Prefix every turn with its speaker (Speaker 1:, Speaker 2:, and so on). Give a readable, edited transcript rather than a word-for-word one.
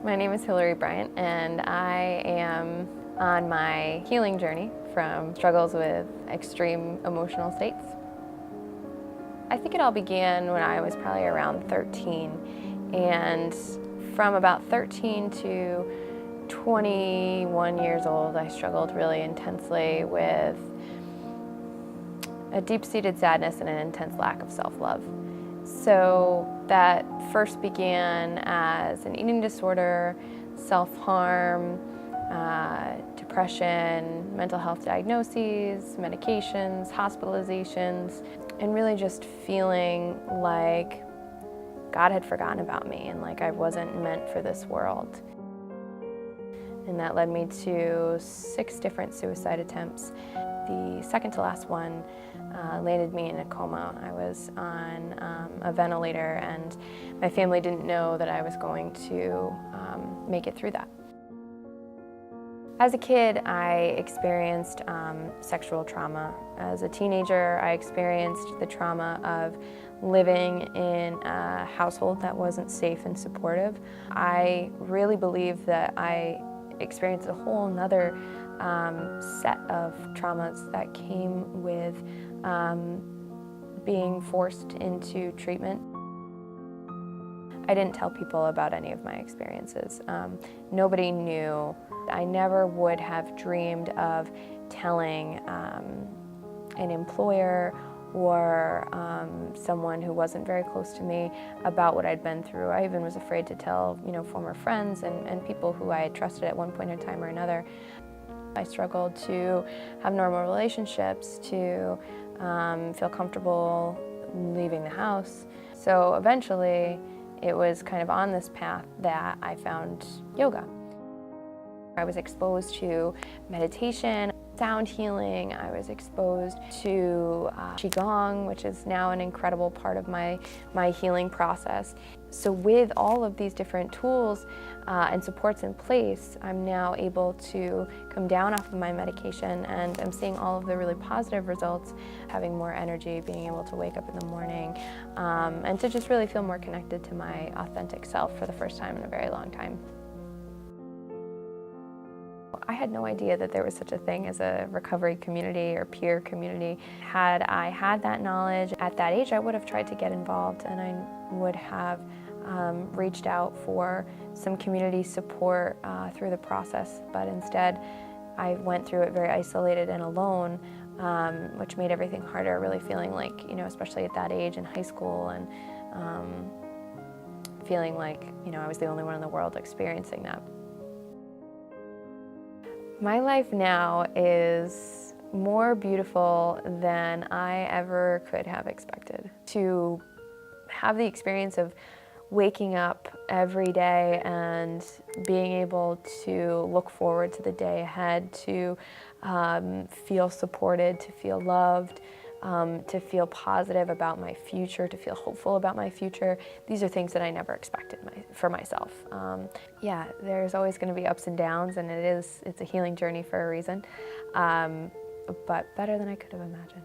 Speaker 1: My name is Hilary Bryant, and I am on my healing journey from struggles with extreme emotional states. I think it all began when I was probably around 13, and from about 13 to 21 years old, I struggled really intensely with a deep-seated sadness and an intense lack of self-love. So that first began as an eating disorder, self-harm, depression, mental health diagnoses, medications, hospitalizations, and really just feeling like God had forgotten about me and like I wasn't meant for this world. And that led me to 6 different suicide attempts. The second to last one landed me in a coma. I was on a ventilator, and my family didn't know that I was going to make it through that. As a kid, I experienced sexual trauma. As a teenager, I experienced the trauma of living in a household that wasn't safe and supportive. I really believe that I experienced a whole nother set of traumas that came with being forced into treatment. I didn't tell people about any of my experiences. Nobody knew. I never would have dreamed of telling an employer or someone who wasn't very close to me about what I'd been through. I even was afraid to tell, former friends and people who I had trusted at one point in time or another. I struggled to have normal relationships, to feel comfortable leaving the house. So eventually, it was kind of on this path that I found yoga. I was exposed to meditation, sound healing. I was exposed to Qigong, which is now an incredible part of my healing process. So with all of these different tools and supports in place, I'm now able to come down off of my medication, and I'm seeing all of the really positive results, having more energy, being able to wake up in the morning, and to just really feel more connected to my authentic self for the first time in a very long time. I had no idea that there was such a thing as a recovery community or peer community. Had I had that knowledge at that age, I would have tried to get involved, and I would have reached out for some community support through the process. But instead, I went through it very isolated and alone, which made everything harder, really feeling like, especially at that age in high school, and feeling like, I was the only one in the world experiencing that. My life now is more beautiful than I ever could have expected. To have the experience of waking up every day and being able to look forward to the day ahead, to feel supported, to feel loved, to feel positive about my future, to feel hopeful about my future. These are things that I never expected for myself. Yeah, there's always going to be ups and downs, and it's a healing journey for a reason, but better than I could have imagined.